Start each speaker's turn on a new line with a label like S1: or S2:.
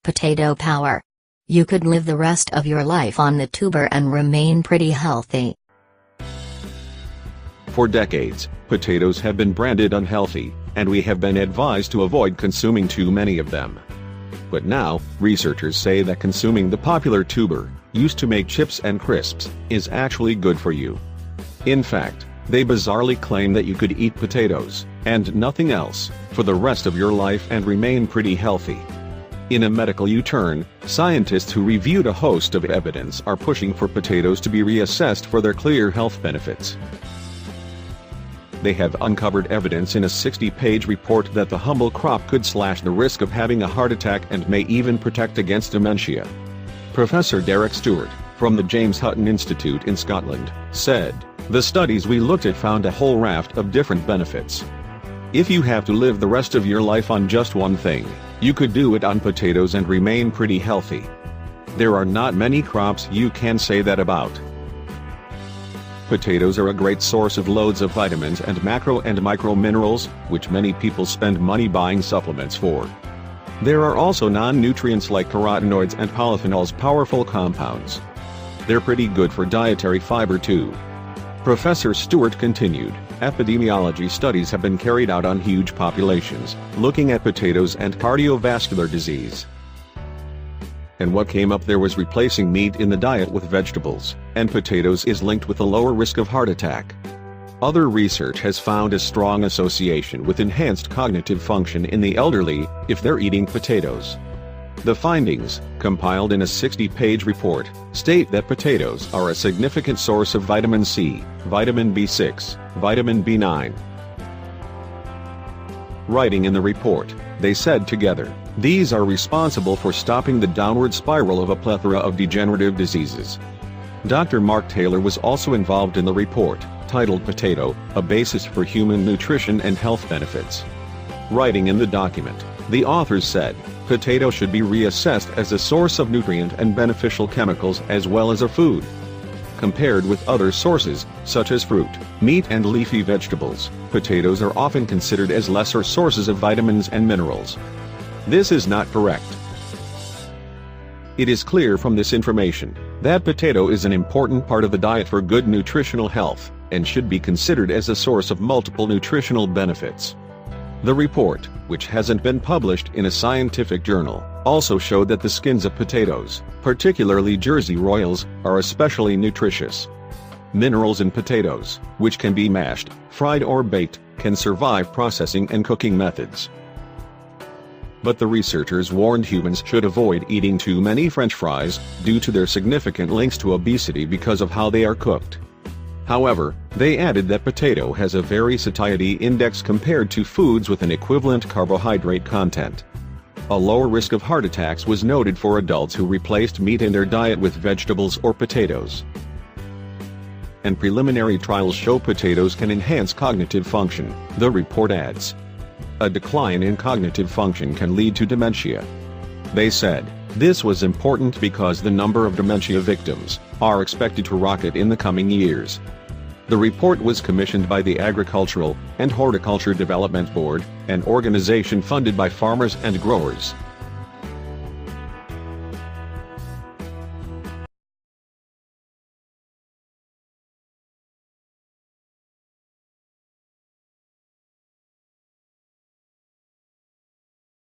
S1: Potato power. You could live the rest of your life on the tuber and remain pretty healthy.
S2: For decades, potatoes have been branded unhealthy, and we have been advised to avoid consuming too many of them. But now, researchers say that consuming the popular tuber, used to make chips and crisps, is actually good for you. In fact, they bizarrely claim that you could eat potatoes, and nothing else, for the rest of your life and remain pretty healthy. In a medical U-turn, scientists who reviewed a host of evidence are pushing for potatoes to be reassessed for their clear health benefits. They have uncovered evidence in a 60-page report that the humble crop could slash the risk of having a heart attack and may even protect against dementia. Professor Derek Stewart, from the James Hutton Institute in Scotland, said, "The studies we looked at found a whole raft of different benefits. If you have to live the rest of your life on just one thing, you could do it on potatoes and remain pretty healthy. There are not many crops you can say that about." Potatoes are a great source of loads of vitamins and macro and micro minerals, which many people spend money buying supplements for. There are also non-nutrients like carotenoids and polyphenols, powerful compounds. They're pretty good for dietary fiber too. Professor Stewart continued, epidemiology studies have been carried out on huge populations, looking at potatoes and cardiovascular disease. And what came up there was replacing meat in the diet with vegetables, and potatoes is linked with a lower risk of heart attack. Other research has found a strong association with enhanced cognitive function in the elderly, if they're eating potatoes. The findings, compiled in a 60-page report, state that potatoes are a significant source of vitamin C, vitamin B6, vitamin B9. Writing in the report, they said together, these are responsible for stopping the downward spiral of a plethora of degenerative diseases. Dr. Mark Taylor was also involved in the report, titled Potato, A Basis for Human Nutrition and Health Benefits. Writing in the document, the authors said, potato should be reassessed as a source of nutrient and beneficial chemicals as well as a food. Compared with other sources, such as fruit, meat and leafy vegetables, potatoes are often considered as lesser sources of vitamins and minerals. This is not correct. It is clear from this information that potato is an important part of the diet for good nutritional health, and should be considered as a source of multiple nutritional benefits. The report, which hasn't been published in a scientific journal, also showed that the skins of potatoes, particularly Jersey Royals, are especially nutritious. Minerals in potatoes, which can be mashed, fried or baked, can survive processing and cooking methods. But the researchers warned humans should avoid eating too many French fries, due to their significant links to obesity because of how they are cooked. However, they added that potato has a very satiety index compared to foods with an equivalent carbohydrate content. A lower risk of heart attacks was noted for adults who replaced meat in their diet with vegetables or potatoes. And preliminary trials show potatoes can enhance cognitive function, the report adds. A decline in cognitive function can lead to dementia. They said, this was important because the number of dementia victims are expected to rocket in the coming years. The report was commissioned by the Agricultural and Horticulture Development Board, an organization funded by farmers and growers.